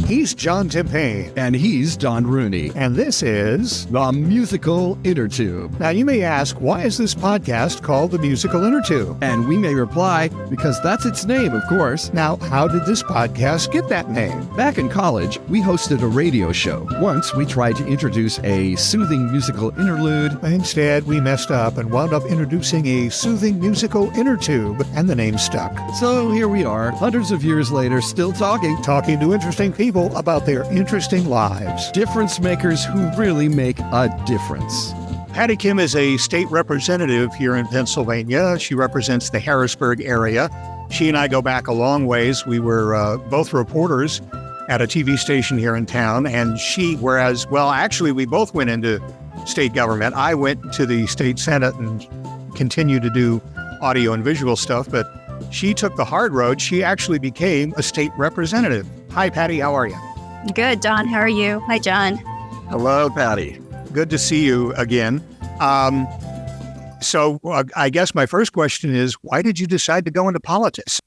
He's John Timpane. And he's Don Rooney. And this is The Musical Innertube. Now, you may ask, why is this podcast called The Musical Innertube? And we may reply, because that's its name, of course. Now, how did this podcast get that name? Back in college, we hosted a radio show. Once, we tried to introduce a soothing musical interlude. Instead, we messed up and wound up introducing a soothing musical innertube, and the name stuck. So here we are, hundreds of years later, still talking to interesting people about their interesting lives. Difference makers who really make a difference. Patty Kim is a state representative here in Pennsylvania. She represents the Harrisburg area. She and I go back a long ways. We were both reporters at a TV station here in town, and we both went into state government. I went to the state Senate and continued to do audio and visual stuff, but she took the hard road. She actually became a state representative. Hi, Patty. How are you? Good, Don. How are you? Hi, John. Hello, Patty. Good to see you again. So I guess my first question is, why did you decide to go into politics?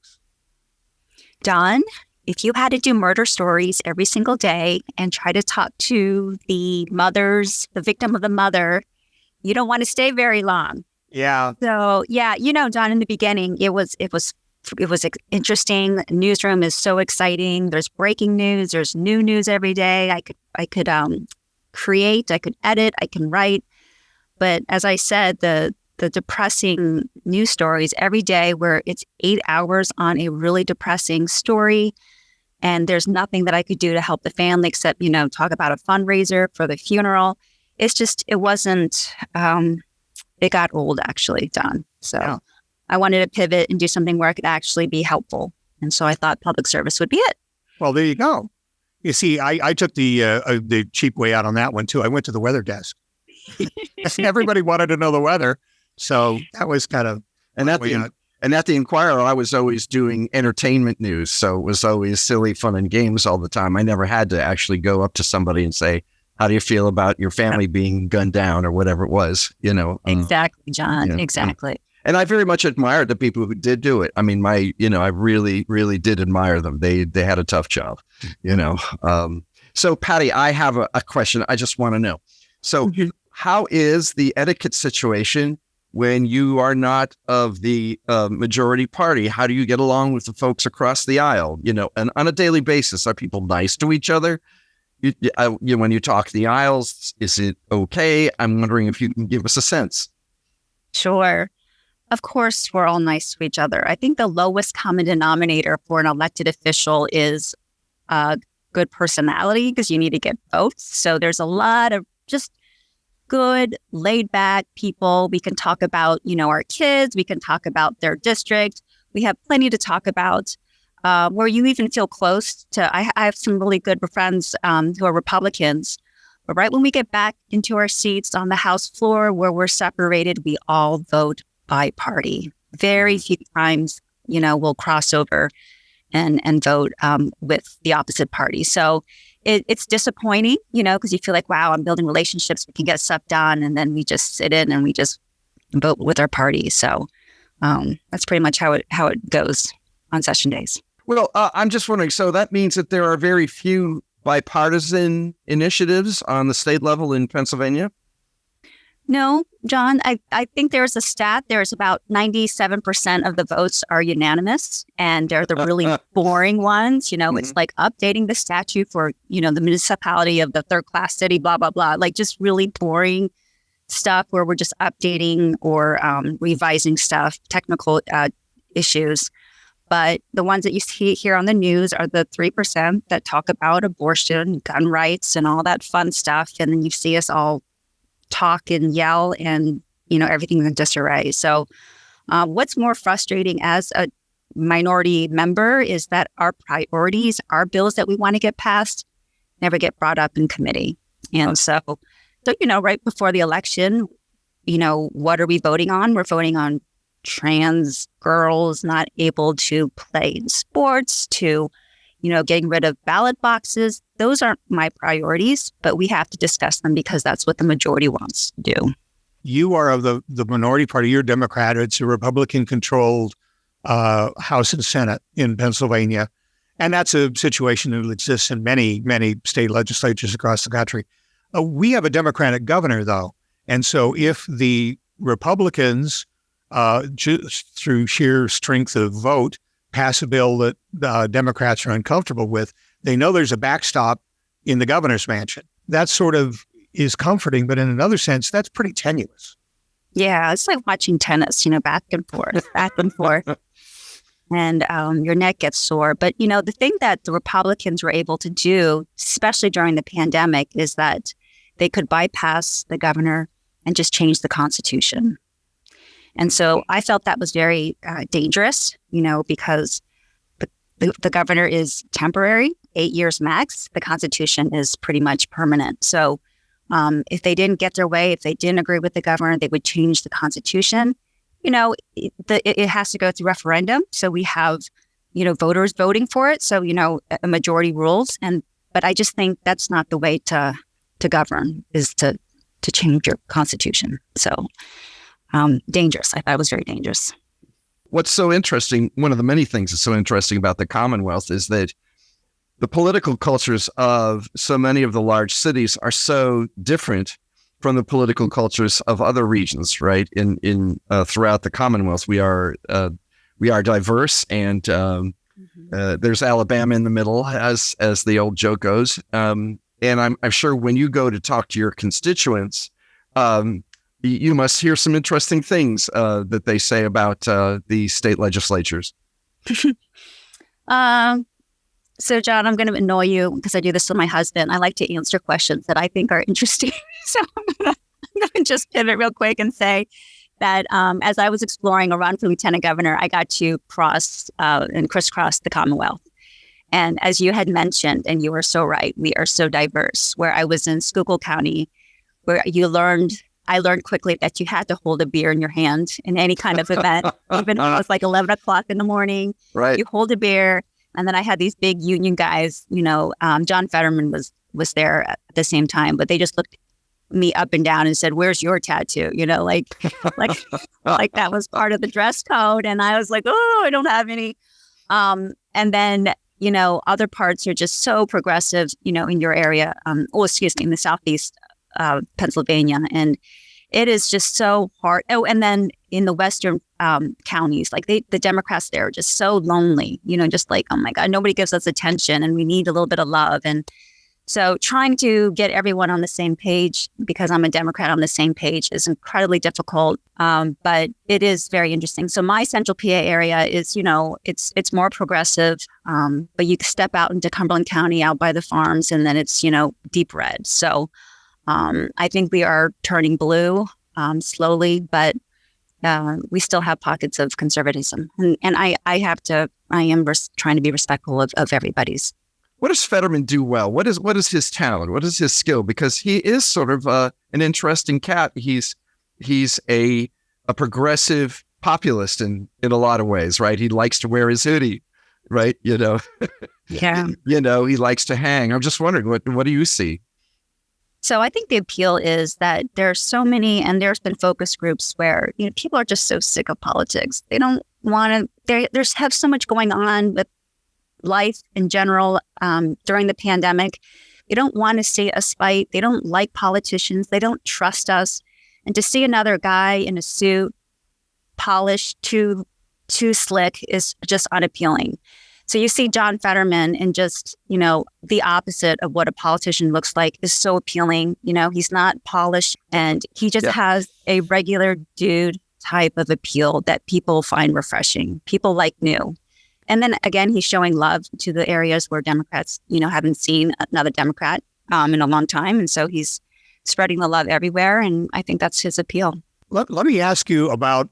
Don, if you had to do murder stories every single day and try to talk to the victim of the mother, you don't want to stay very long. Yeah. So, Don, in the beginning, it was interesting. Newsroom is so exciting. There's breaking news. There's new news every day. I could create. I could edit. I can write. But as I said, the depressing news stories every day, where it's 8 hours on a really depressing story, and there's nothing that I could do to help the family except talk about a fundraiser for the funeral. It wasn't. It got old, actually, Don. So. Yeah. I wanted to pivot and do something where I could actually be helpful. And so I thought public service would be it. Well, there you go. You see, I took the cheap way out on that one, too. I went to the weather desk. Everybody wanted to know the weather. So that was kind of... And at the Inquirer, I was always doing entertainment news. So it was always silly, fun, and games all the time. I never had to actually go up to somebody and say, how do you feel about your family being gunned down or whatever it was, Exactly, John. Exactly. And I very much admired the people who did do it. I mean, I really, really did admire them. They had a tough job, So, Patty, I have a question. I just want to know. So how is the etiquette situation when you are not of the majority party? How do you get along with the folks across the aisle? And on a daily basis, are people nice to each other? When you talk the aisles, is it okay? I'm wondering if you can give us a sense. Sure. Of course, we're all nice to each other. I think the lowest common denominator for an elected official is good personality, because you need to get votes. So there's a lot of just good, laid-back people. We can talk about, our kids. We can talk about their district. We have plenty to talk about where you even feel close to. I have some really good friends who are Republicans. But right when we get back into our seats on the House floor where we're separated, we all vote by party. Very few times, we'll cross over and vote with the opposite party. So it's disappointing, because you feel like, wow, I'm building relationships. We can get stuff done. And then we just sit in and we just vote with our party. So that's pretty much how it goes on session days. Well, I'm just wondering, so that means that there are very few bipartisan initiatives on the state level in Pennsylvania? No, John, I think there's a stat. There's about 97% of the votes are unanimous, and they're the really boring ones. It's like updating the statute for, the municipality of the third class city, blah, blah, blah. Like just really boring stuff where we're just updating or revising stuff, technical issues. But the ones that you see here on the news are the 3% that talk about abortion, gun rights, and all that fun stuff. And then you see us all talk and yell and, everything's in disarray. So what's more frustrating as a minority member is that our priorities, our bills that we want to get passed, never get brought up in committee. And so right before the election, what are we voting on? We're voting on trans girls not able to play in sports, to, getting rid of ballot boxes. Those aren't my priorities, but we have to discuss them because that's what the majority wants to do. You are of the minority party. You're Democrat. It's a Republican-controlled House and Senate in Pennsylvania. And that's a situation that exists in many, many state legislatures across the country. We have a Democratic governor, though. And so if the Republicans, just through sheer strength of vote, pass a bill that Democrats are uncomfortable with, they know there's a backstop in the governor's mansion. That sort of is comforting, but in another sense, that's pretty tenuous. Yeah, it's like watching tennis, back and forth, back and forth. And your neck gets sore. But, the thing that the Republicans were able to do, especially during the pandemic, is that they could bypass the governor and just change the Constitution. And so I felt that was very dangerous, because the governor is temporary, 8 years max. The Constitution is pretty much permanent. So if they didn't get their way, if they didn't agree with the governor, they would change the Constitution. It has to go through referendum. So we have, voters voting for it. So, a majority rules. But I just think that's not the way to govern, is to change your Constitution. So dangerous. I thought it was very dangerous. What's so interesting, one of the many things that's so interesting about the Commonwealth is that the political cultures of so many of the large cities are so different from the political cultures of other regions, right? In throughout the Commonwealth, we are diverse, and there's Alabama in the middle, as the old joke goes. And I'm sure when you go to talk to your constituents, you must hear some interesting things that they say about the state legislatures. So, John, I'm going to annoy you because I do this with my husband. I like to answer questions that I think are interesting. So I'm going to just pivot real quick and say that as I was exploring a run for lieutenant governor, I got to cross and crisscross the Commonwealth. And as you had mentioned, and you were so right, we are so diverse. Where I was in Schuylkill County, where I learned quickly that you had to hold a beer in your hand in any kind of event, even if it was like 11 o'clock in the morning. Right. You hold a beer. And then I had these big union guys, John Fetterman was there at the same time, but they just looked me up and down and said, "Where's your tattoo?" Like that was part of the dress code. And I was like, "Oh, I don't have any." And then, other parts are just so progressive, in your area. In the Southeast Pennsylvania. And it is just so hard. Oh, and then in the Western counties, like the Democrats there are just so lonely, just like, oh my God, nobody gives us attention and we need a little bit of love. And so trying to get everyone on the same page, because I'm a Democrat on the same page, is incredibly difficult. But it is very interesting. So my central PA area is, it's more progressive, but you step out into Cumberland County out by the farms and then it's, deep red. So I think we are turning blue slowly, but we still have pockets of conservatism. And I am trying to be respectful of everybody's. What does Fetterman do well? What is his talent? What is his skill? Because he is sort of an interesting cat. He's a progressive populist in a lot of ways, right? He likes to wear his hoodie, right? Yeah. He likes to hang. I'm just wondering, what do you see? So I think the appeal is that there's so many, and there's been focus groups where, people are just so sick of politics. They don't want to, there's have so much going on with life in general during the pandemic. They don't want to see us fight. They don't like politicians. They don't trust us. And to see another guy in a suit, polished, too slick, is just unappealing. So you see John Fetterman, and just, the opposite of what a politician looks like is so appealing. He's not polished, and he just has a regular dude type of appeal that people find refreshing. People like new. And then again, he's showing love to the areas where Democrats, haven't seen another Democrat in a long time. And so he's spreading the love everywhere. And I think that's his appeal. Let me ask you about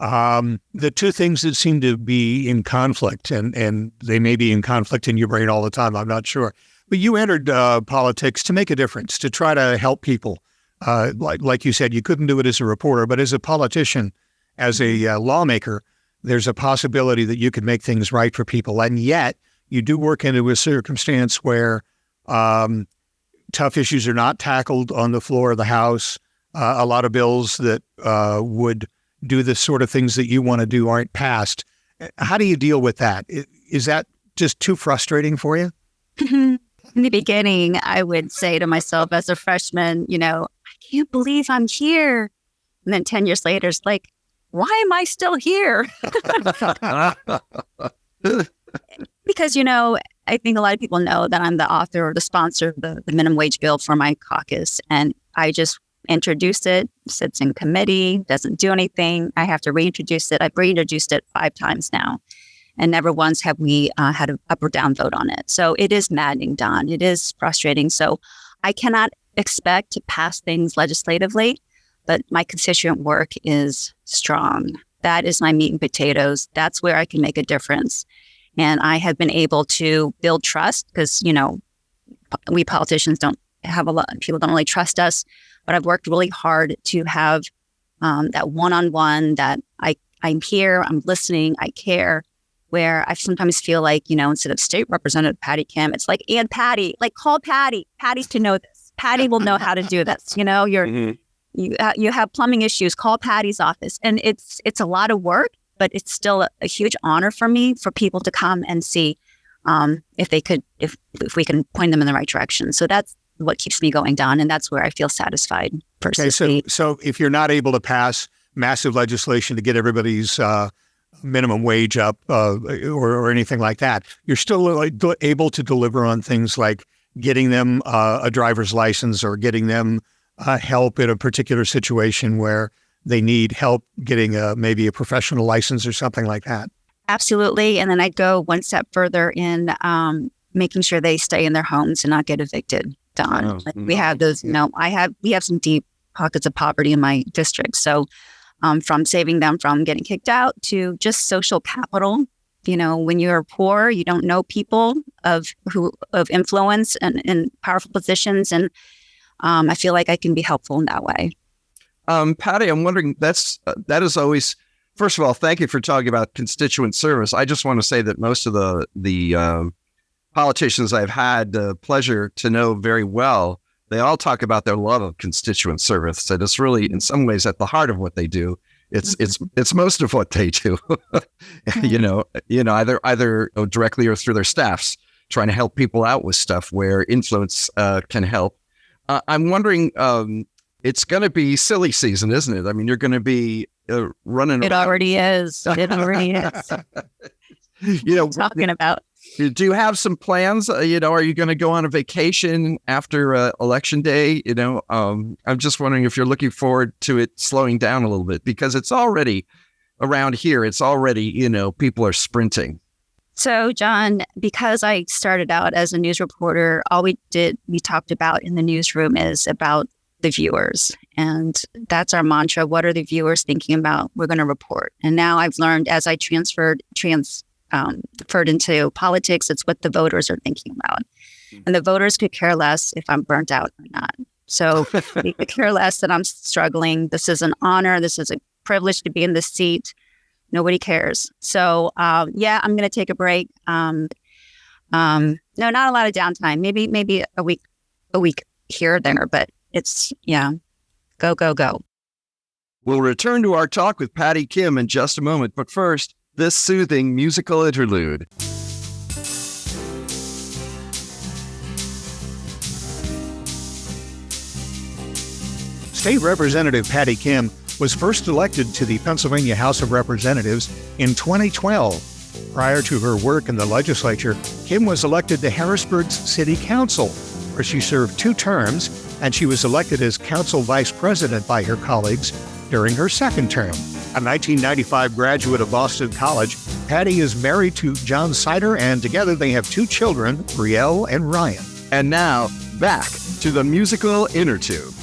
the two things that seem to be in conflict, and they may be in conflict in your brain all the time, I'm not sure. But you entered politics to make a difference, to try to help people. Like you said, you couldn't do it as a reporter, but as a politician, as a lawmaker, there's a possibility that you could make things right for people. And yet you do work into a circumstance where tough issues are not tackled on the floor of the House. A lot of bills that would do the sort of things that you want to do aren't passed. How do you deal with that? Is that just too frustrating for you? In the beginning, I would say to myself as a freshman, I can't believe I'm here. And then 10 years later, it's like, why am I still here? Because, I think a lot of people know that I'm the author or the sponsor of the minimum wage bill for my caucus. And I just introduced it, sits in committee, doesn't do anything. I have to reintroduce it. I've reintroduced it 5 times now. And never once have we had an up or down vote on it. So it is maddening, Don. It is frustrating. So I cannot expect to pass things legislatively, but my constituent work is strong. That is my meat and potatoes. That's where I can make a difference. And I have been able to build trust because, we politicians don't have a lot, people don't really trust us, but I've worked really hard to have that one-on-one that I'm here, I'm listening, I care, where I sometimes feel like, instead of State Representative Patty Kim, it's like, and Patty, like call Patty. Patty to know this. Patty will know how to do this. You have plumbing issues, call Patty's office. And it's a lot of work, but it's still a huge honor for me for people to come and see if we can point them in the right direction. So that's what keeps me going, Don, and that's where I feel satisfied personally. Okay, so if you're not able to pass massive legislation to get everybody's minimum wage up or anything like that, you're still able to deliver on things like getting them a driver's license or getting them help in a particular situation where they need help getting maybe a professional license or something like that. Absolutely. And then I'd go one step further in making sure they stay in their homes and not get evicted, Don. We have those, we have some deep pockets of poverty in my district. So from saving them from getting kicked out to just social capital. When you're poor, you don't know people of influence and in powerful positions. And I feel like I can be helpful in that way. Patty, I'm wondering, that is always, first of all, thank you for talking about constituent service. I just want to say that most of the politicians I've had the pleasure to know very well, they all talk about their love of constituent service. And it's really, in some ways, at the heart of what they do. It's most of what they do, either directly or through their staffs, trying to help people out with stuff where influence can help. I'm wondering, it's going to be silly season, isn't it? I mean, you're going to be running. It already is. It already is. Talking about. Do you have some plans? Are you going to go on a vacation after election day? I'm just wondering if you're looking forward to it slowing down a little bit, because it's already around here. It's already, people are sprinting. So, John, because I started out as a news reporter, all we talked about in the newsroom is about the viewers. And that's our mantra. What are the viewers thinking about? We're going to report. And now I've learned as I transferred into politics, it's what the voters are thinking about. And the voters could care less if I'm burnt out or not. So they could care less that I'm struggling. This is an honor. This is a privilege to be in this seat. Nobody cares. So, I'm going to take a break. No, not a lot of downtime. Maybe a week here or there, but it's, go. We'll return to our talk with Patty Kim in just a moment. But first, this soothing musical interlude. State Representative Patty Kim was first elected to the Pennsylvania House of Representatives in 2012. Prior to her work in the legislature, Kim was elected to Harrisburg's City Council, where she served 2 terms, and she was elected as council vice president by her colleagues during her second term. A 1995 graduate of Boston College, Patty is married to John Sider, and together they have 2 children, Brielle and Ryan. And now, back to the musical Innertube.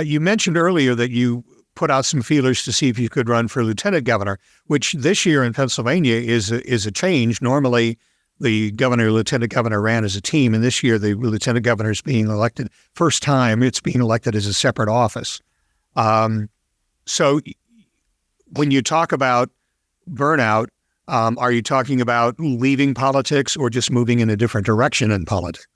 You mentioned earlier that you put out some feelers to see if you could run for lieutenant governor, which this year in Pennsylvania is a change. Normally, the governor and lieutenant governor ran as a team, and this year the lieutenant governor is being elected. First time it's being elected as a separate office. So when you talk about burnout, are you talking about leaving politics or just moving in a different direction in politics?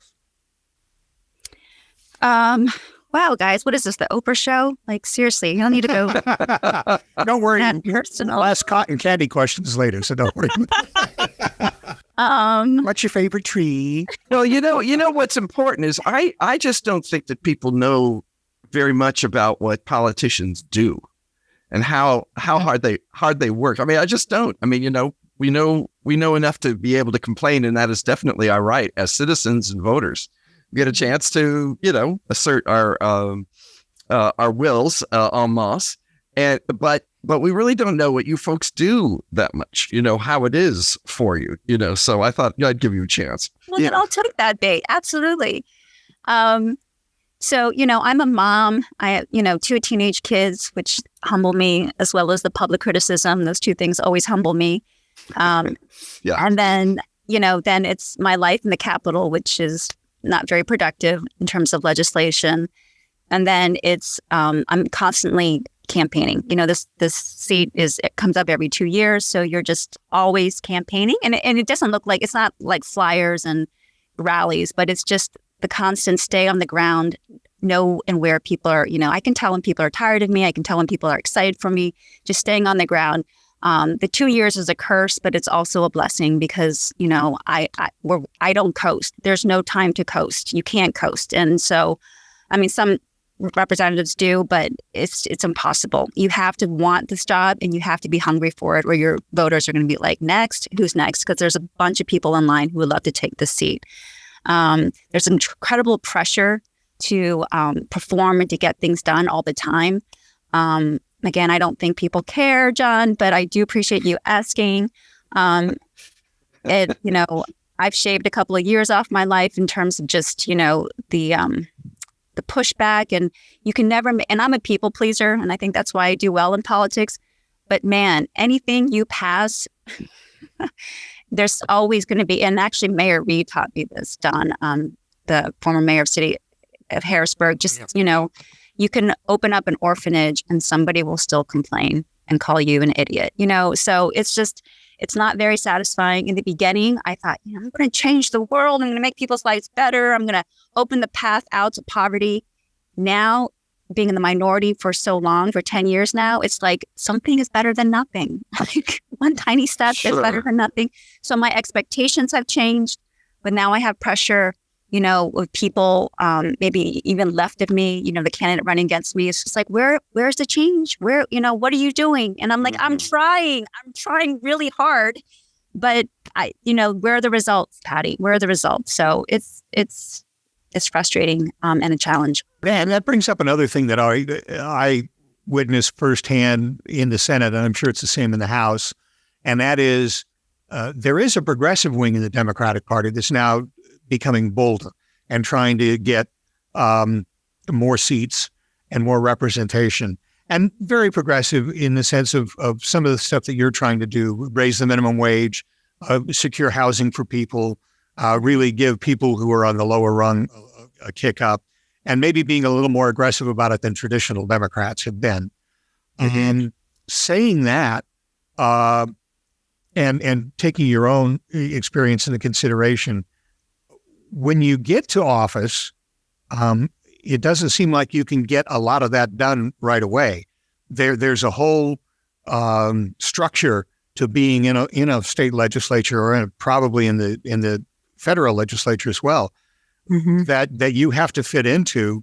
wow, guys, what is this, the Oprah show? Like, seriously, you don't need to go Don't worry. that personal. We'll ask cotton candy questions later, so don't worry. What's your favorite tree? Well, you know what's important is I just don't think that people know very much about what politicians do and how hard they work. I mean, I just don't. I mean, we know enough to be able to complain, and that is definitely our right as citizens and voters. We get a chance to, assert our wills en masse, but we really don't know what you folks do that much. How it is for you. So I thought I'd give you a chance. Well, then I'll take that bait. Absolutely. So, I'm a mom. I have, 2 teenage kids, which humble me, as well as the public criticism. Those 2 things always humble me. Yeah. And then, then it's my life in the Capitol, which is not very productive in terms of legislation. And then it's, I'm constantly campaigning. This seat it comes up every 2 years. So you're just always campaigning. And it doesn't look like, it's not like flyers and rallies, but it's just the constant stay on the ground, know and where people are, I can tell when people are tired of me. I can tell when people are excited for me, just staying on the ground. The 2 years is a curse, but it's also a blessing because, I don't coast. There's no time to coast. You can't coast. And so, I mean, some representatives do, but it's impossible. You have to want this job and you have to be hungry for it, or your voters are going to be like, next, who's next? Because there's a bunch of people in line who would love to take this seat. There's incredible pressure to perform and to get things done all the time. Again, I don't think people care, John, but I do appreciate you asking. I've shaved a couple of years off my life in terms of just, the pushback, and you can never, and I'm a people pleaser, and I think that's why I do well in politics. But man, anything you pass, there's always going to be, and actually Mayor Reed taught me this, Don, the former mayor of city of Harrisburg, you can open up an orphanage and somebody will still complain and call you an idiot, so it's not very satisfying. In the beginning, I thought, I'm going to change the world. I'm going to make people's lives better. I'm going to open the path out to poverty. Now, being in the minority for so long, for 10 years now, it's like something is better than nothing. Like one tiny step is better than nothing. So my expectations have changed, but now I have pressure, with people, maybe even left of me, the candidate running against me. It's just like, where's the change? Where, what are you doing? And I'm like, I'm trying really hard, but where are the results, Patty? Where are the results? So it's frustrating and a challenge. And that brings up another thing that I witnessed firsthand in the Senate, and I'm sure it's the same in the House, and that is there is a progressive wing in the Democratic Party that's now becoming bolder and trying to get more seats and more representation, and very progressive in the sense of some of the stuff that you're trying to do, raise the minimum wage, secure housing for people, really give people who are on the lower rung a kick up, and maybe being a little more aggressive about it than traditional Democrats have been. Mm-hmm. And saying that, and taking your own experience into consideration, when you get to office, it doesn't seem like you can get a lot of that done right away. There's a whole structure to being in a state legislature, or probably in the federal legislature as well, mm-hmm. that you have to fit into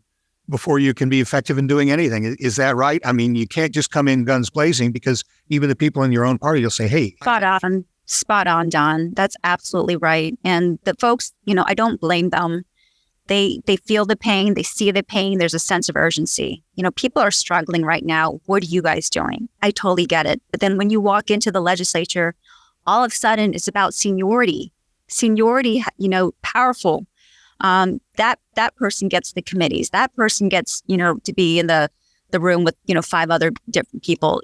before you can be effective in doing anything. Is that right? I mean, you can't just come in guns blazing, because even the people in your own party will say, hey. Spot on, Don. That's absolutely right. And the folks, I don't blame them. They feel the pain. They see the pain. There's a sense of urgency. People are struggling right now. What are you guys doing? I totally get it. But then when you walk into the legislature, all of a sudden it's about seniority. Seniority, powerful. That person gets the committees. That person gets, to be in the room with, 5 other different people.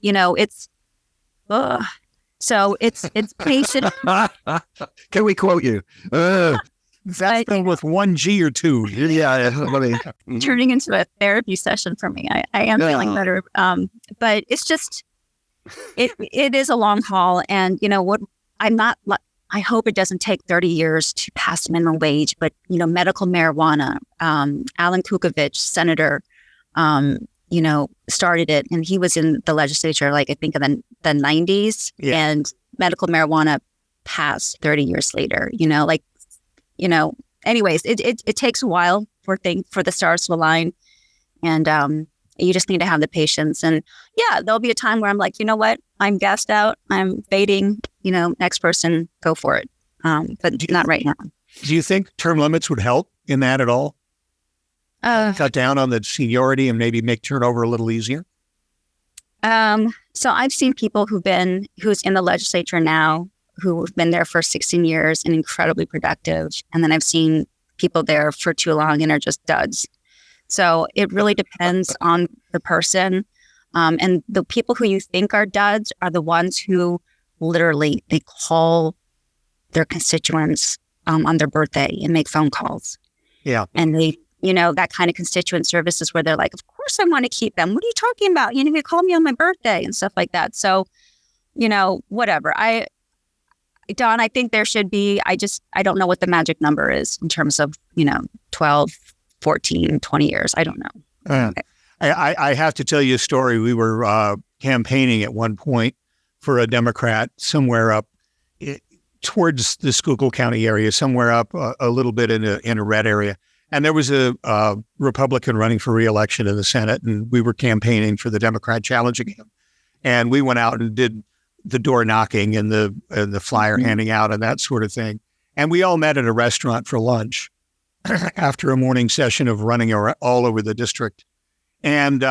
So it's patient. Can we quote you? That's filled with 1 G or 2. Yeah. Let me. Turning into a therapy session for me. I am feeling better. But it's just, it is a long haul. And what I hope it doesn't take 30 years to pass minimum wage, but medical marijuana, Alan Kukovich, Senator, started it, and he was in the legislature, like I think in the 90s, and medical marijuana passed 30 years later. Anyways, it takes a while for the stars to align, and you just need to have the patience. And there'll be a time where I'm like, you know what, I'm gassed out, I'm fading. Next person, go for it. But not right now. Do you think term limits would help in that at all? Cut down on the seniority and maybe make turnover a little easier? So I've seen people who's in the legislature now, who've been there for 16 years and incredibly productive. And then I've seen people there for too long and are just duds. So it really depends on the person. And the people who you think are duds are the ones who literally, they call their constituents on their birthday and make phone calls. Yeah. And they, that kind of constituent service is where they're like, of course I want to keep them. What are you talking about? You call me on my birthday and stuff like that. So, whatever. Don, I think there should be, I don't know what the magic number is in terms of, 12, 14, 20 years. I don't know. I have to tell you a story. We were campaigning at one point for a Democrat somewhere up towards the Schuylkill County area, somewhere up a little bit in a red area. And there was a Republican running for re-election in the Senate, and we were campaigning for the Democrat challenging him. And we went out and did the door knocking and the flyer handing out and that sort of thing. And we all met at a restaurant for lunch after a morning session of running all over the district. And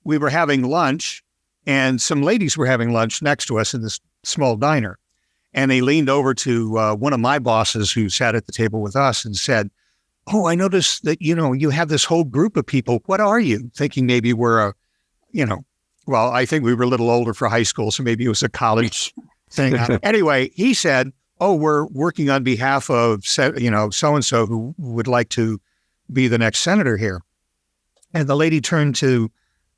we were having lunch, and some ladies were having lunch next to us in this small diner. And they leaned over to one of my bosses who sat at the table with us and said, "Oh, I noticed that, you have this whole group of people. What are you?" Thinking maybe we're well, I think we were a little older for high school, so maybe it was a college thing. Anyway, he said, "Oh, we're working on behalf of, so-and-so who would like to be the next senator here." And the lady turned to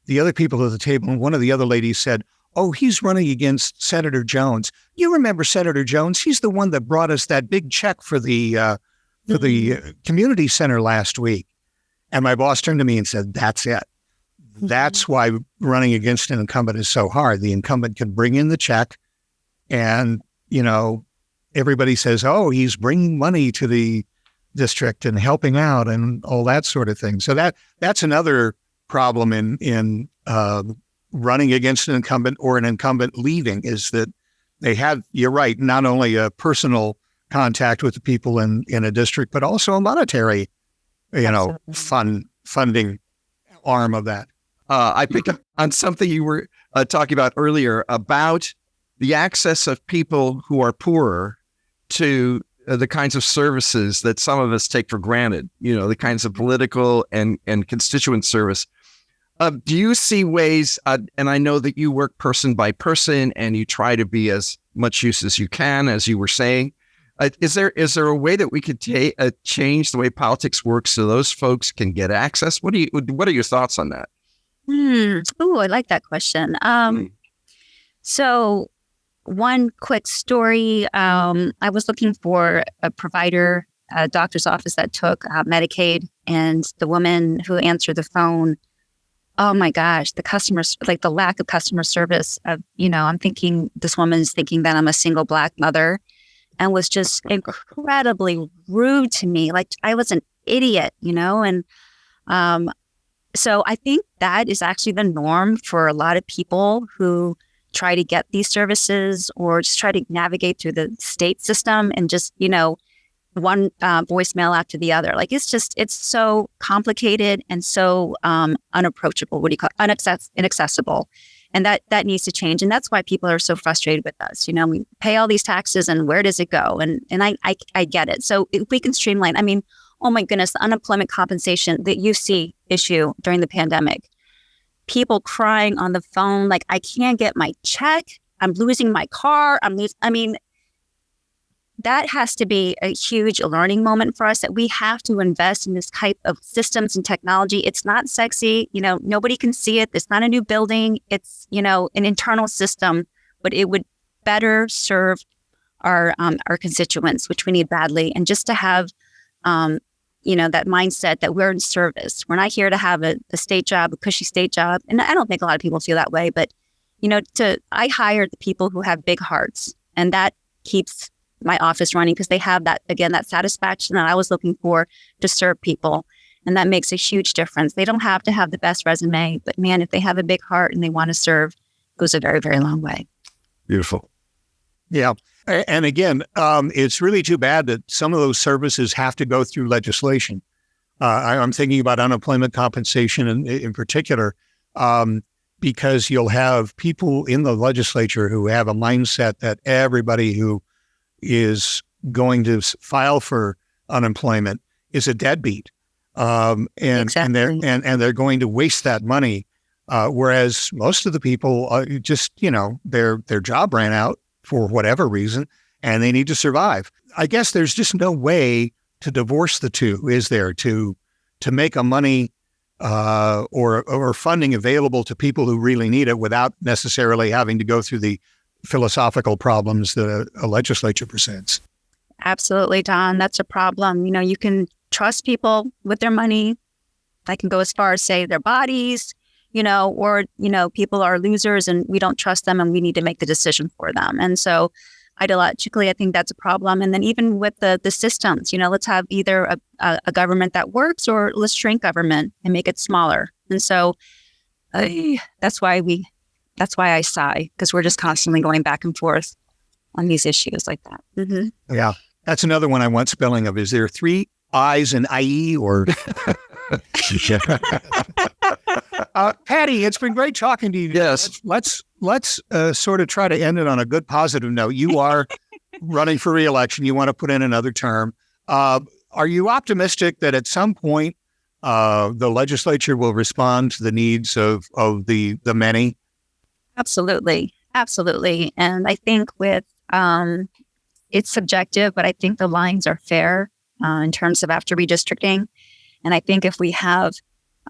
the other people at the table, and one of the other ladies said, "Oh, he's running against Senator Jones. You remember Senator Jones? He's the one that brought us that big check for the community center last week." And my boss turned to me and said, "That's it. That's why running against an incumbent is so hard. The incumbent can bring in the check, and, everybody says, oh, he's bringing money to the district and helping out and all that sort of thing." So that's another problem in running against an incumbent or an incumbent leaving, is that they have, you're right, not only a personal contact with the people in a district, but also a monetary, funding arm of that. I picked up on something you were talking about earlier about the access of people who are poorer to the kinds of services that some of us take for granted, the kinds of political and constituent service. Do you see ways, and I know that you work person by person and you try to be as much use as you can, as you were saying, is there a way that we could change the way politics works so those folks can get access? What are your thoughts on that? Oh, I like that question. So one quick story, I was looking for a provider, a doctor's office that took Medicaid, and the woman who answered the phone, oh my gosh, the lack of customer service of, I'm thinking this woman's thinking that I'm a single Black mother, and was just incredibly rude to me. Like I was an idiot, and so I think that is actually the norm for a lot of people who try to get these services or just try to navigate through the state system and just, one voicemail after the other. Like it's so complicated and so unapproachable. What do you call it? Inaccessible. And that needs to change. And that's why people are so frustrated with us. We pay all these taxes and where does it go? And I get it. So if we can streamline, oh my goodness, the unemployment compensation, the UC issue during the pandemic, people crying on the phone, like, I can't get my check. I'm losing my car. That has to be a huge learning moment for us, that we have to invest in this type of systems and technology. It's not sexy. Nobody can see it. It's not a new building. It's, an internal system, but it would better serve our constituents, which we need badly. And just to have, that mindset that we're in service. We're not here to have a state job, a cushy state job. And I don't think a lot of people feel that way, but I hire the people who have big hearts, and that keeps my office running because they have that satisfaction that I was looking for to serve people. And that makes a huge difference. They don't have to have the best resume, but man, if they have a big heart and they want to serve, it goes a very, very long way. Beautiful. Yeah. And again, it's really too bad that some of those services have to go through legislation. I'm thinking about unemployment compensation in particular, because you'll have people in the legislature who have a mindset that everybody who is going to file for unemployment is a deadbeat. Exactly. And they're going to waste that money. Whereas most of the people their job ran out for whatever reason, and they need to survive. I guess there's just no way to divorce the two, is there, to make a money or funding available to people who really need it without necessarily having to go through the philosophical problems that a legislature presents. Absolutely, Don. That's a problem. You can trust people with their money. I can go as far as say their bodies, or people are losers and we don't trust them and we need to make the decision for them. And so ideologically, I think that's a problem. And then even with the systems, let's have either a government that works or let's shrink government and make it smaller. And so that's why I sigh, because we're just constantly going back and forth on these issues like that. Mm-hmm. Yeah. That's another one I want spelling of. Is there 3 I's in IE or? Patty, it's been great talking to you. Yes. Let's sort of try to end it on a good positive note. You are running for re-election. You want to put in another term. Are you optimistic that at some point the legislature will respond to the needs of the many? Absolutely. Absolutely. And I think with it's subjective, but I think the lines are fair in terms of after redistricting. And I think if we have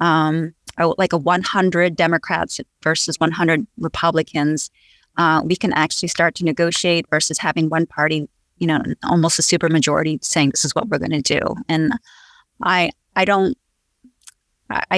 like a 100 Democrats versus 100 Republicans, we can actually start to negotiate versus having one party, almost a supermajority saying this is what we're going to do. And I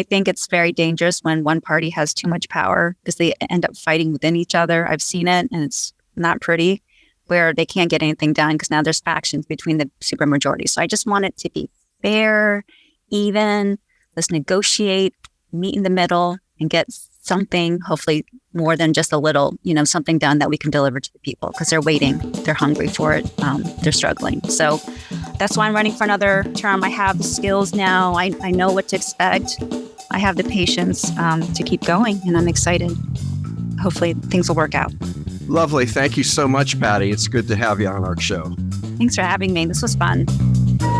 think it's very dangerous when one party has too much power because they end up fighting within each other. I've seen it, and it's not pretty, where they can't get anything done because now there's factions between the supermajority. So I just want it to be fair, even. Let's negotiate, meet in the middle, and get something, hopefully more than just a little, something done that we can deliver to the people because they're waiting. They're hungry for it. They're struggling. So that's why I'm running for another term. I have the skills now. I know what to expect. I have the patience to keep going, and I'm excited. Hopefully things will work out. Lovely. Thank you so much, Patty. It's good to have you on our show. Thanks for having me. This was fun.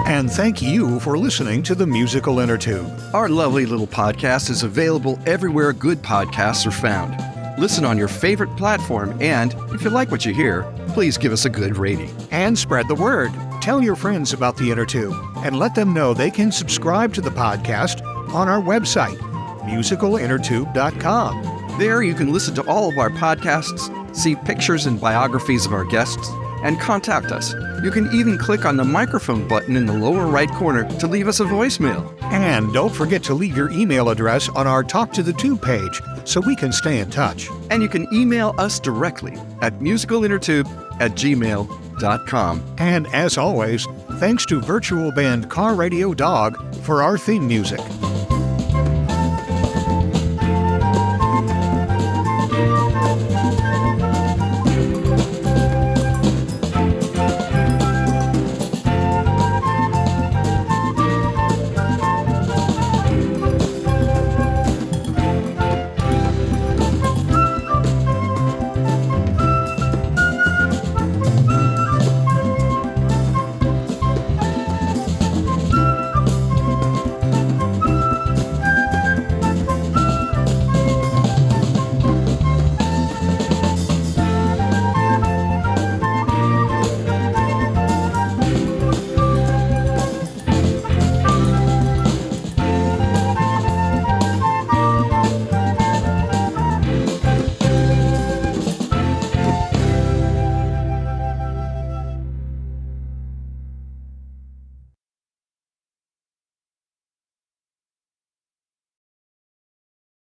And thank you for listening to the Musical Innertube. Our lovely little podcast is available everywhere good podcasts are found. Listen on your favorite platform, and if you like what you hear, please give us a good rating. And spread the word. Tell your friends about the Innertube and let them know they can subscribe to the podcast on our website, musicalinnertube.com. There you can listen to all of our podcasts, see pictures and biographies of our guests, and contact us. You can even click on the microphone button in the lower right corner to leave us a voicemail. And don't forget to leave your email address on our Talk to the Tube page so we can stay in touch. And you can email us directly at musicalinnertube@gmail.com. And as always, thanks to virtual band Car Radio Dog for our theme music.